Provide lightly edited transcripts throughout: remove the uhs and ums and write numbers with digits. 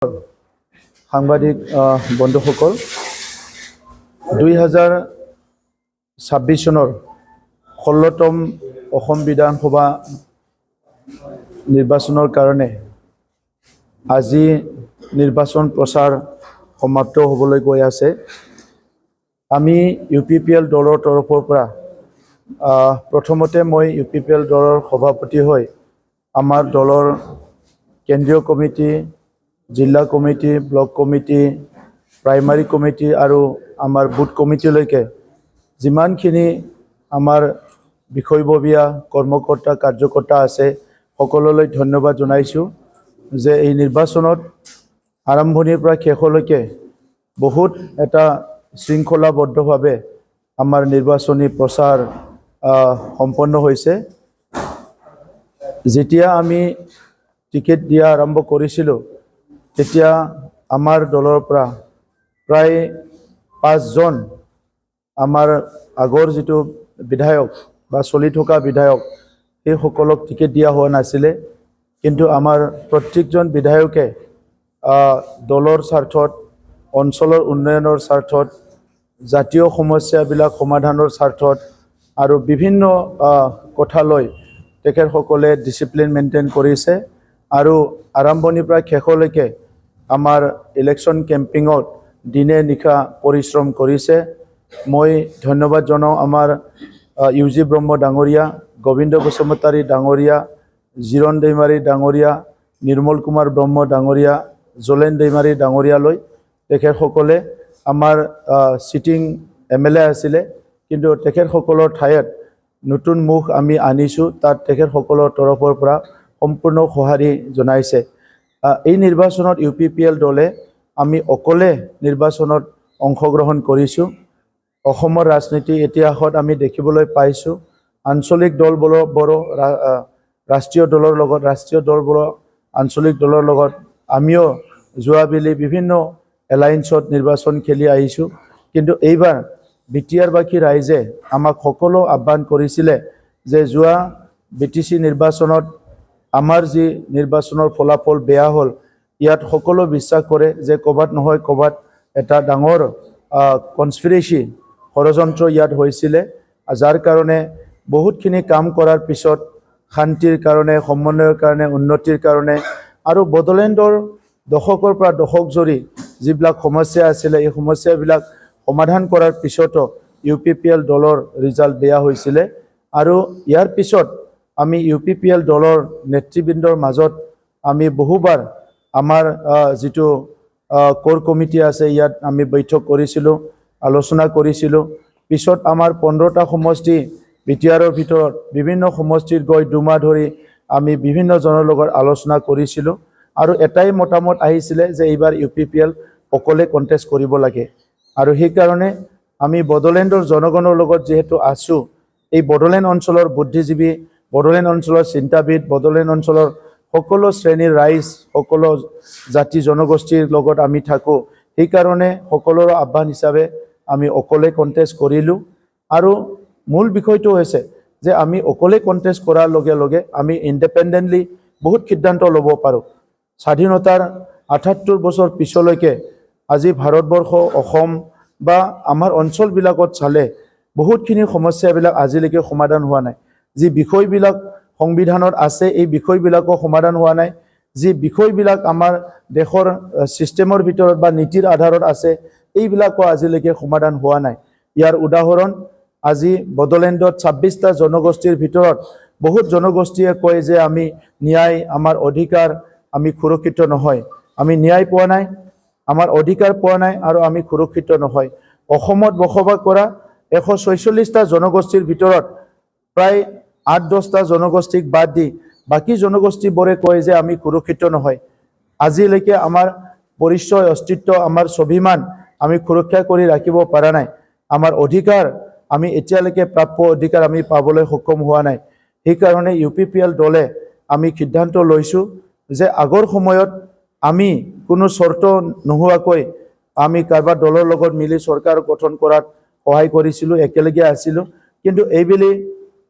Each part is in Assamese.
সাংবাদিক বন্ধুসকল 2026 চনৰ 16তম অসম বিধানসভা নিৰ্বাচনৰ কাৰণে আজি নিৰ্বাচন প্ৰচাৰ সমাপ্ত হ'বলৈ গৈ আছে। আমি UPPL দলৰ তৰফৰ পৰা প্ৰথমতে মই UPPL দলৰ সভাপতি হৈ আমাৰ দলৰ কেন্দ্ৰীয় কমিটি, জিলা committee, block committee, primary committee আৰু আমাৰ বুথ কমিটিলৈকে যিমানখিনি আমাৰ বিষয়ববীয়া কৰ্মকৰ্তা কাৰ্যকৰ্তা আছে সকলোলৈ ধন্যবাদ জনাইছোঁ যে এই নিৰ্বাচনত আৰম্ভণিৰ পৰা শেষলৈকে বহুত এটা শৃংখলাবদ্ধভাৱে আমাৰ নিৰ্বাচনী প্ৰচাৰ সম্পন্ন হৈছে। যেতিয়া আমি টিকেট দিয়া আৰম্ভ কৰিছিলোঁ তেতিয়া আমাৰ দলৰ পৰা প্ৰায় 5জন আমাৰ আগৰ যিটো বিধায়ক বা চলি থকা বিধায়ক এই সকলক টিকেট দিয়া হোৱা নাছিলে, কিন্তু আমাৰ প্ৰত্যেকজন বিধায়কে দলৰ স্বাৰ্থত, অঞ্চলৰ উন্নয়নৰ স্বাৰ্থত, জাতীয় সমস্যাবিলাক সমাধানৰ স্বাৰ্থত আৰু বিভিন্ন কথা লৈ তেখেতসকলে ডিসিপ্লিন মেইনটেইন কৰিছে আৰু আৰম্ভণিৰ পৰা শেষলৈকে আমাৰ ইলেকশ্যন কেম্পিঙত দিনে নিশা পৰিশ্ৰম কৰিছে। মই ধন্যবাদ জনাওঁ আমাৰ UG ব্ৰহ্ম ডাঙৰীয়া, গোবিন্দ বসুমতাৰী ডাঙৰীয়া, জিৰণ দৈমাৰী ডাঙৰীয়া, নিৰ্মল কুমাৰ ব্ৰহ্ম ডাঙৰীয়া, জলেন দৈমাৰী ডাঙৰীয়ালৈ। তেখেতসকলে আমাৰ সিটিং MLA আছিলে, কিন্তু তেখেতসকলৰ ঠাইত নতুন মুখ আমি আনিছোঁ, তাত তেখেতসকলৰ তৰফৰ পৰা সম্পূৰ্ণ সঁহাৰি জনাইছে। এই নিৰ্বাচনত UPPL দলে আমি অকলে নিৰ্বাচনত অংশগ্ৰহণ কৰিছোঁ। অসমৰ ৰাজনীতি ইতিহাসত আমি দেখিবলৈ পাইছোঁ আঞ্চলিক দলবোৰৰ ৰাষ্ট্ৰীয় দলৰ লগত, ৰাষ্ট্ৰীয় দলবোৰৰ আঞ্চলিক দলৰ লগত আমিও যোৱাবেলি বিভিন্ন এলায়েন্সত নিৰ্বাচন খেলি আহিছোঁ, কিন্তু এইবাৰ বিটিআৰবাসী ৰাইজে আমাক সকলো আহ্বান কৰিছিলে যে যোৱা BTC নিৰ্বাচনত আমাৰ যি নিৰ্বাচনৰ ফলাফল বেয়া হ'ল, ইয়াত সকলো বিশ্বাস কৰে যে ক'বাত নহয় ক'বাত এটা ডাঙৰ কনস্পিৰেচি ষড়যন্ত্ৰ ইয়াত হৈছিলে, যাৰ কাৰণে বহুতখিনি কাম কৰাৰ পিছত শান্তিৰ কাৰণে, সমন্বয়ৰ কাৰণে, উন্নতিৰ কাৰণে আৰু বড়োলেণ্ডৰ দশকৰ পৰা দশক জুৰি যিবিলাক সমস্যা আছিলে এই সমস্যাবিলাক সমাধান কৰাৰ পিছতো UPPL দলৰ ৰিজাল্ট বেয়া হৈছিলে। আৰু ইয়াৰ পিছত আমি UPPL দলৰ নেতৃবৃন্দৰ মাজত আমি বহুবাৰ আমাৰ যিটো কোৰ কমিটি আছে ইয়াত আমি বৈঠক কৰিছিলোঁ, আলোচনা কৰিছিলোঁ। পিছত আমাৰ 15টা সমষ্টি বিটিআৰৰ ভিতৰত বিভিন্ন সমষ্টিত গৈ দুমাহ ধৰি আমি বিভিন্ন জনৰ লগত আলোচনা কৰিছিলোঁ আৰু এটাই মতামত আহিছিলে যে এইবাৰ UPPL অকলে কণ্টেষ্ট কৰিব লাগে। আৰু সেইকাৰণে আমি বড়োলেণ্ডৰ জনগণৰ লগত যিহেতু আছোঁ, এই বড়োলেণ্ড অঞ্চলৰ বুদ্ধিজীৱী, বড়োলেণ্ড অঞ্চলৰ চিন্তাবিদ, বড়োলেণ্ড অঞ্চলৰ সকলো শ্ৰেণীৰ ৰাইজ, সকলো জাতি জনগোষ্ঠীৰ লগত আমি থাকোঁ, সেইকাৰণে সকলোৰে আহ্বান হিচাপে আমি অকলে কণ্টেষ্ট কৰিলোঁ। আৰু মূল বিষয়টো হৈছে যে আমি অকলে কণ্টেষ্ট কৰাৰ লগে লগে আমি ইণ্ডিপেণ্ডেণ্টলি বহুত সিদ্ধান্ত ল'ব পাৰোঁ। স্বাধীনতাৰ ৭৮ বছৰ পিছলৈকে আজি ভাৰতবৰ্ষ, অসম বা আমাৰ অঞ্চলবিলাকত চালে বহুতখিনি সমস্যাবিলাক আজিলৈকে সমাধান হোৱা নাই। যি বিষয়বিলাক সংবিধানত আছে এই বিষয়বিলাকো সমাধান হোৱা নাই। যি বিষয়বিলাক আমাৰ দেশৰ ছিষ্টেমৰ ভিতৰত বা নীতিৰ আধাৰত আছে এইবিলাকো আজিলৈকে সমাধান হোৱা নাই। ইয়াৰ উদাহৰণ আজি বড়োলেণ্ডত 26টা জনগোষ্ঠীৰ ভিতৰত বহুত জনগোষ্ঠীয়ে কয় যে আমি ন্যায়, আমাৰ অধিকাৰ আমি সুৰক্ষিত নহয়, আমি ন্যায় পোৱা নাই, আমাৰ অধিকাৰ পোৱা নাই আৰু আমি সুৰক্ষিত নহয়। অসমত বসবাস কৰা 146টা জনগোষ্ঠীৰ ভিতৰত প্ৰায় 8-10টা জনগোষ্ঠীক বাদ দি বাকী জনগোষ্ঠীবোৰে কয় যে আমি সুৰক্ষিত নহয়। আজিলৈকে আমাৰ পৰিচয়, অস্তিত্ব, আমাৰ স্বাভিমান আমি সুৰক্ষা কৰি ৰাখিব পৰা নাই। আমাৰ অধিকাৰ আমি এতিয়ালৈকে প্ৰাপ্য অধিকাৰ আমি পাবলৈ সক্ষম হোৱা নাই। সেইকাৰণে UPPL দলে আমি সিদ্ধান্ত লৈছোঁ যে আগৰ সময়ত আমি কোনো চৰ্ত নোহোৱাকৈ আমি কাৰোবাৰ দলৰ লগত মিলি চৰকাৰ গঠন কৰাত সহায় কৰিছিলোঁ, একেলগে আছিলোঁ, কিন্তু এইবেলি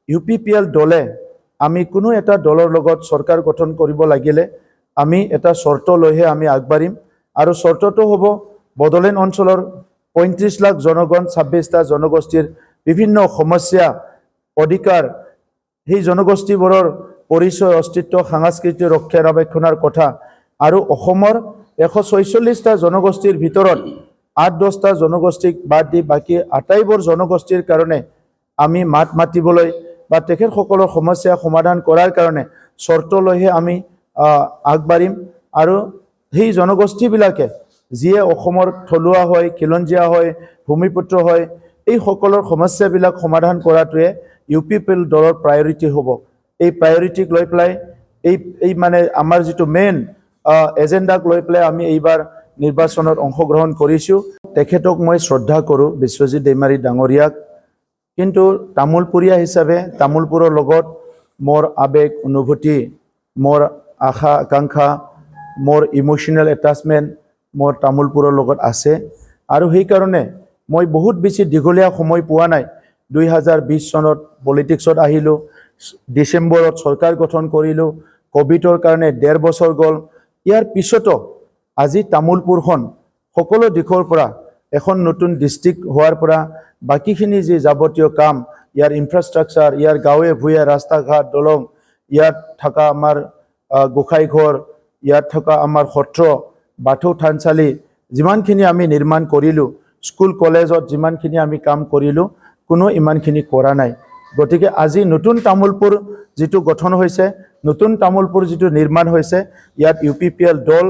UPPL দলে আমি কোনো এটা দলৰ লগত চৰকাৰ গঠন কৰিব লাগিলে আমি এটা চৰ্ত লৈহে আমি আগবাঢ়িম আৰু চৰ্তটো হ'ব বড়োলেণ্ড অঞ্চলৰ ৩৫ লাখ জনগণ ২৬টা জনগোষ্ঠীৰ বিভিন্ন সমস্যা অধিকাৰ সেই জনগোষ্ঠীবোৰৰ পৰিচয় অস্তিত্ব সাংস্কৃতিক ৰক্ষণাবেক্ষণৰ কথা আৰু অসমৰ ১৪৬টা জনগোষ্ঠীৰ ভিতৰত ৮-১০টা জনগোষ্ঠীক বাদ দি বাকী আটাইবোৰ জনগোষ্ঠীৰ কাৰণে আমি মাত মাতিবলৈ বা তেখেতসকলৰ সমস্যা সমাধান কৰাৰ কাৰণে চৰ্ত লৈহে আমি আগবাঢ়িম আৰু সেই জনগোষ্ঠীবিলাকে যিয়ে অসমৰ থলুৱা হয় খিলঞ্জীয়া হয় ভূমিপুত্ৰ হয় এই সকলৰ সমস্যাবিলাক সমাধান কৰাটোৱে UPPL দলৰ প্ৰায়ৰিটি হ'ব এই প্ৰায়ৰিটিক লৈ পেলাই এই মানে আমাৰ যিটো মেইন এজেণ্ডাক লৈ পেলাই আমি এইবাৰ নিৰ্বাচনত অংশগ্ৰহণ কৰিছোঁ তেখেতক মই শ্ৰদ্ধা কৰোঁ বিশ্বজিৎ দৈমাৰী ডাঙৰীয়াক কিন্তু তামোলপুৰীয়া হিচাপে তামোলপুৰৰ লগত মোৰ আবেগ অনুভূতি মোৰ আশা আকাংক্ষা মোৰ ইমোশ্যনেল এটাচমেণ্ট মোৰ তামোলপুৰৰ লগত আছে আৰু সেইকাৰণে মই বহুত বেছি দীঘলীয়া সময় পোৱা নাই 2020 চনত পলিটিক্সত আহিলোঁ ডিচেম্বৰত চৰকাৰ গঠন কৰিলোঁ কোভিডৰ কাৰণে 1.5 বছৰ গ'ল ইয়াৰ পিছতো আজি তামোলপুৰখন সকলো দিশৰ পৰা এখন নতুন ডিষ্ট্ৰিক্ট হোৱাৰ পৰা বাকীখিনি যি যাৱতীয় কাম ইয়াৰ ইনফ্ৰাষ্ট্ৰাকচাৰ ইয়াৰ গাঁৱে ভূঞে ৰাস্তা ঘাট দলং ইয়াত থকা আমাৰ গোসাইঘৰ ইয়াত থকা আমাৰ সত্ৰ বাথৌ থানচালি যিমানখিনি আমি নিৰ্মাণ কৰিলোঁ স্কুল কলেজত যিমানখিনি আমি কাম কৰিলোঁ কোনো ইমানখিনি কৰা নাই গতিকে আজি নতুন তামোলপুৰ যিটো গঠন হৈছে নতুন তামোলপুৰ যিটো নিৰ্মাণ হৈছে ইয়াত UPPL দল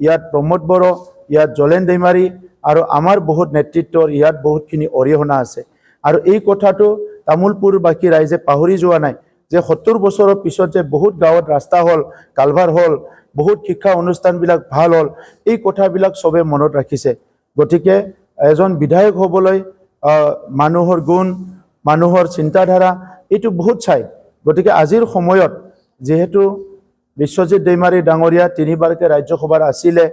ইয়াত প্ৰমোদ বড়ো ইয়াত জলেন দৈমাৰী আৰু আমাৰ বহুত নেতৃত্বৰ ইয়াত বহুতখিনি অৰিহণা আছে আৰু এই কথাটো তামোলপুৰবাসী ৰাইজে পাহৰি যোৱা নাই যে 70 বছৰৰ পিছত যে বহুত গাঁৱত ৰাস্তা হ'ল কালভাৰ হ'ল বহুত শিক্ষা অনুষ্ঠানবিলাক ভাল হ'ল এই কথাবিলাক সবে মনত ৰাখিছে গতিকে এজন বিধায়ক হ'বলৈ মানুহৰ গুণ মানুহৰ চিন্তাধাৰা এইটো বহুত চাই গতিকে আজিৰ সময়ত যেহেতু বিশ্বজিৎ দৈমাৰী ডাঙৰীয়া 3বাৰকৈ ৰাজ্যসভাৰ আছিলে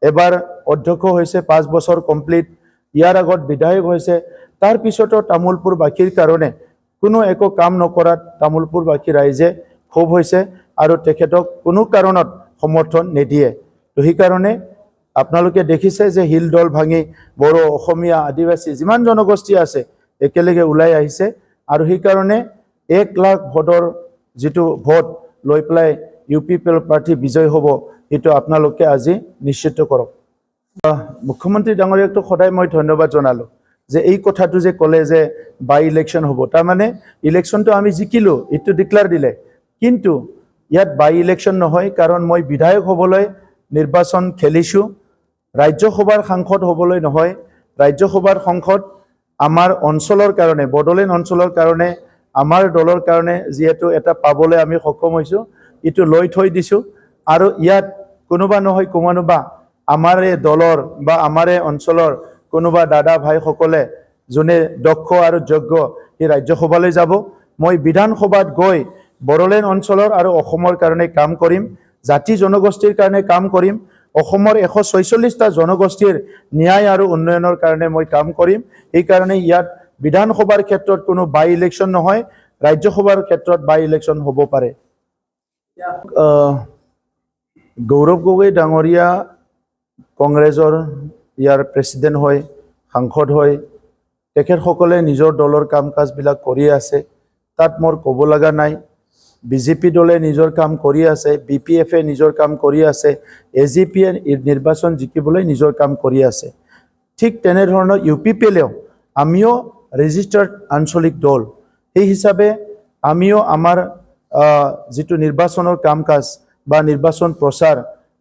এবাৰ অধ্যক্ষ হৈছে 5 বছৰ কমপ্লিট ইয়াৰ আগত বিধায়ক হৈছে তাৰ পিছতো তামোলপুৰবাসীৰ কাৰণে কোনো একো কাম নকৰাত তামোলপুৰবাসী ৰাইজে ক্ষোভ হৈছে আৰু তেখেতক কোনো কাৰণত সমৰ্থন নিদিয়ে তো সেইকাৰণে আপোনালোকে দেখিছে যে হিল দল ভাঙি বড়ো অসমীয়া আদিবাসী যিমান জনগোষ্ঠী আছে একেলগে ওলাই আহিছে আৰু সেইকাৰণে 1 লাখ ভোটৰ যিটো ভোট লৈ পেলাই UPPL প্ৰাৰ্থী বিজয় হ'ব এইটো আপোনালোকে আজি নিশ্চিত কৰক মুখ্যমন্ত্ৰী ডাঙৰীয়াকটো সদায় মই ধন্যবাদ জনালোঁ যে এই কথাটো যে ক'লে যে বাই ইলেকশ্যন হ'ব তাৰমানে ইলেকশ্যনটো আমি জিকিলোঁ এইটো ডিক্লেয়াৰ দিলে কিন্তু ইয়াত বাই ইলেকশ্যন নহয় কাৰণ মই বিধায়ক হ'বলৈ নিৰ্বাচন খেলিছোঁ ৰাজ্যসভাৰ সাংসদ হ'বলৈ নহয় ৰাজ্যসভাৰ সাংসদ আমাৰ অঞ্চলৰ কাৰণে বড়োলেণ্ড অঞ্চলৰ কাৰণে আমাৰ দলৰ কাৰণে যিহেতু এটা পাবলৈ আমি সক্ষম হৈছোঁ এইটো লৈ থৈ দিছোঁ আৰু ইয়াত কোনোবা নহয় কোনোবা আমাৰে দলৰ বা আমাৰে অঞ্চলৰ কোনোবা দাদা ভাইসকলে যোনে দক্ষ আৰু যোগ্য এই ৰাজ্যসভালৈ যাব মই বিধানসভাত গৈ বড়োলেণ্ড অঞ্চলৰ আৰু অসমৰ কাৰণে কাম কৰিম জাতি জনগোষ্ঠীৰ কাৰণে কাম কৰিম অসমৰ 146টা জনগোষ্ঠীৰ ন্যায় আৰু উন্নয়নৰ কাৰণে মই কাম কৰিম এই কাৰণে ইয়াত বিধানসভাৰ ক্ষেত্ৰত কোনো বাই ইলেকশ্যন নহয় ৰাজ্যসভাৰ ক্ষেত্ৰত বাই ইলেকশ্যন হ'ব পাৰে গৌৰৱ গগৈ ডাঙৰীয়া কংগ্ৰেছৰ ইয়াৰ প্ৰেছিডেণ্ট হয় সাংসদ হয় তেখেতসকলে নিজৰ দলৰ কাম কাজবিলাক কৰি আছে তাত মোৰ ক'ব লগা নাই বিজেপি দলে নিজৰ কাম কৰি আছে BPF-এ নিজৰ কাম কৰি আছে AGP-য়ে নিৰ্বাচন জিকিবলৈ নিজৰ কাম কৰি আছে ঠিক তেনেধৰণৰ UPPL-এও আমিও ৰেজিষ্টাৰ্ড আঞ্চলিক দল সেই হিচাপে আমিও আমাৰ যিটো নিৰ্বাচনৰ কাম কাজ বা নিৰ্বাচন প্ৰচাৰ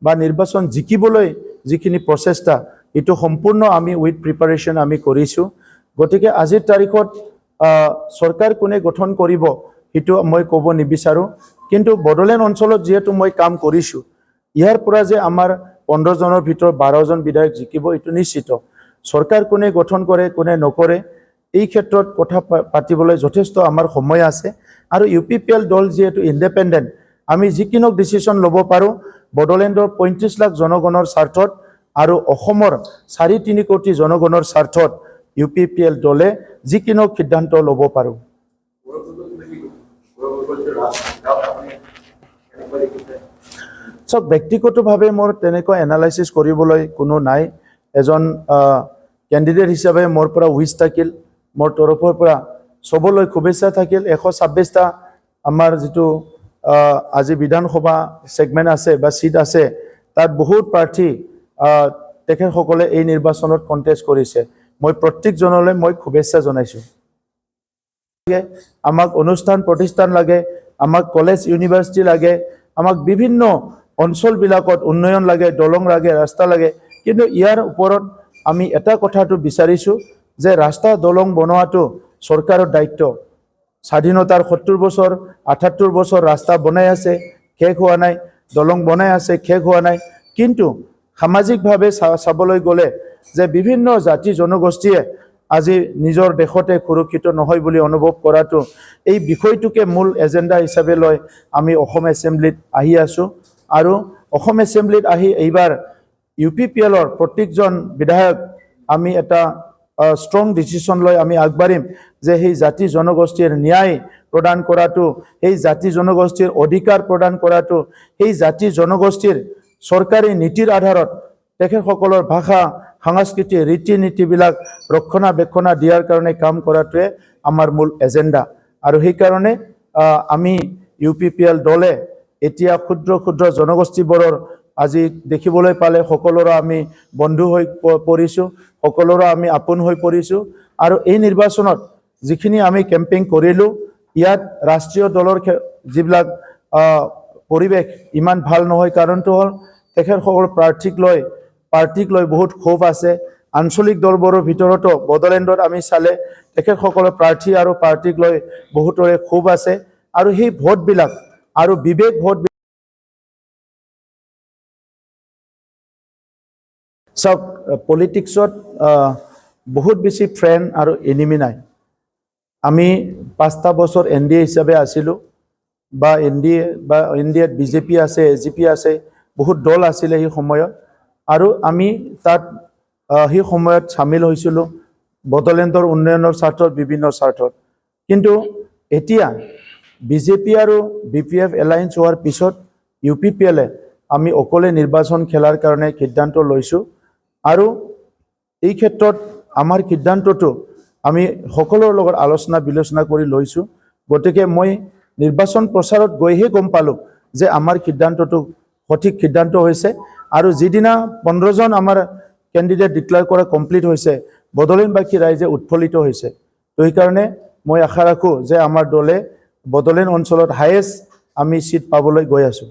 বা নিৰ্বাচন জিকিবলৈ যিখিনি প্ৰচেষ্টা এইটো সম্পূৰ্ণ আমি উইথ প্ৰিপাৰেশ্যন আমি কৰিছোঁ গতিকে আজিৰ তাৰিখত চৰকাৰ কোনে গঠন কৰিব সেইটো মই ক'ব নিবিচাৰোঁ কিন্তু বড়োলেণ্ড অঞ্চলত যেহেতু মই কাম কৰিছোঁ ইয়াৰ পৰা যে আমাৰ 15 জনৰ ভিতৰত 12 জন বিধায়ক জিকিব এইটো নিশ্চিত চৰকাৰ কোনে গঠন কৰে কোনে নকৰে এই ক্ষেত্ৰত কথা পাতিবলৈ যথেষ্ট আমাৰ সময় আছে আৰু UPPL দল যেহেতু ইণ্ডিপেণ্ডেণ্ট আমি যিকোনো ডিচিশ্যন ল'ব পাৰোঁ বড়োলেণ্ডৰ 35 লাখ জনগণৰ স্বাৰ্থত আৰু অসমৰ 3.5 কোটি জনগণৰ স্বাৰ্থত UPPL দলে যিকোনো সিদ্ধান্ত ল'ব পাৰোঁ চাওক ব্যক্তিগতভাৱে মোৰ তেনেকুৱা এনালাইচিছ কৰিবলৈ কোনো নাই এজন কেণ্ডিডেট হিচাপে মোৰ পৰা উইচ থাকিল মোৰ তৰফৰ পৰা সবলৈ শুভেচ্ছা থাকিল 126টা আমাৰ যেটো আজি বিধানসভা সেগমেন্ট আছে বা সিট আছে তাত বহুত প্ৰাৰ্থী তেখেতসকলে এই নিৰ্বাচনত কন্টেষ্ট কৰিছে মই প্ৰত্যেকজনলৈ মই শুভেচ্ছা জনাইছো আমাক অনুষ্ঠান প্ৰতিষ্ঠান লাগে আমাক কলেজ ইউনিভাৰ্চিটি লাগে আমাক বিভিন্ন অঞ্চল বিলাকত উন্নয়ন লাগে দলং লাগে ৰাস্তা লাগে কিন্তু ইয়াৰ ওপৰত আমি এটা কথাটো বিচাৰিছো যে ৰাস্তা দলং বনোৱাটো চৰকাৰৰ দায়িত্ব স্বাধীনতাৰ 70 বছৰ 78 বছৰ ৰাস্তা বনাই আছে শেষ হোৱা নাই দলং বনাই আছে শেষ হোৱা নাই কিন্তু সামাজিকভাৱে চাবলৈ গলে যে বিভিন্ন জাতি জনগোষ্ঠীয়ে আজি নিজৰ দেশতে সুৰক্ষিত নহয় বুলি অনুভৱ কৰাটো এই বিষয়টোকে মূল এজেন্ডা হিচাপে লৈ আমি অসম এছেম্বলিত আহি আছো আৰু অসম এছেম্বলিত আহি এইবাৰ ইউপিপিএলৰ প্ৰত্যেকজন বিধায়ক আমি এটা স্ট্ৰং ডিসিশন লৈ আমি আগবাঢ়িম যে এই জাতি জনগোষ্ঠীৰ ন্যায় প্ৰদান কৰাটো এই জাতি জনগোষ্ঠীৰ অধিকাৰ প্ৰদান কৰাটো এই জাতি জনগোষ্ঠীৰ চৰকাৰী নীতিৰ আধাৰত তেখেতসকলৰ ভাষা সংস্কৃতি ৰীতি নীতিবিলাক ৰক্ষণাবেক্ষণ দিয়াৰ কাৰণে কাম কৰাটোৱে আমাৰ মূল এজেন্ডা আৰু সেই কাৰণে আমি ইউপিপিএল দলে এতিয়া ক্ষুদ্ৰ ক্ষুদ্ৰ জনগোষ্ঠীবোৰৰ আজি দেখিবলৈ পালে সকলোৰে আমি বন্ধু হৈ পৰিছো সকলোৰে আমি আপোন হৈ পৰিছো আৰু এই নিৰ্বাচনত যিখিনি আমি কেম্পেইন কৰিলো ইয়াত ৰাষ্ট্ৰীয় দলৰ যিবিলাক পৰিবেশ ইমান ভাল নহয় কাৰণটো হল তেখেতসকল পাৰ্টিক লৈ বহুত ক্ষোভ আছে আঞ্চলিক দলবোৰৰ ভিতৰতো বদলেণ্ডত আমি চালে তেখেতসকলৰ প্ৰাৰ্থী আৰু পাৰ্টিক লৈ বহুতৰে ক্ষোভ আছে আৰু সেই ভোটবিলাক আৰু বিবেক ভোট সব পলিটিক্সত বহুত বেছি ফ্ৰেন্ড আৰু এনিমি নাই আমি 5টা বছৰ এনডিএ হিচাপে আছিলো বা এনডিএত বিজেপি আছে এজিপি আছে বহুত দল আছিল এই সময়ত আৰু আমি তাত এই সময়ত শামিল হৈছিলো বদলেণ্ডৰ উন্নয়নৰ স্বাৰ্থত বিভিন্ন স্বাৰ্থত কিন্তু এতিয়া বিজেপি আৰু বিপিএফ এলায়েন্স হোৱাৰ পিছত ইউপিপিএলে আমি অকলে নিৰ্বাচন খেলাৰ কাৰণে সিদ্ধান্ত লৈছো আৰু এই ক্ষেত্ৰত আমাৰ সিদ্ধান্তটো আমি সকলোৰ লগত আলোচনা বিলোচনা কৰি লৈছো গতিকে মই নিৰ্বাচন প্ৰচাৰত গৈহে গম পালো যে আমাৰ সিদ্ধান্তটো সঠিক সিদ্ধান্ত হৈছে আৰু যিদিনা 15 জন আমাৰ ক্যান্ডিডেট ডিক্লেয়াৰ কৰা কমপ্লিট হৈছে বদলেণ্ডবাসী ৰাইজে উৎফুল্লিত হৈছে তো এই কাৰণে মই আশা ৰাখো যে আমাৰ দলে বদলেণ্ড অঞ্চলত হাইয়েষ্ট আমি সিট পাবলৈ গৈ আছো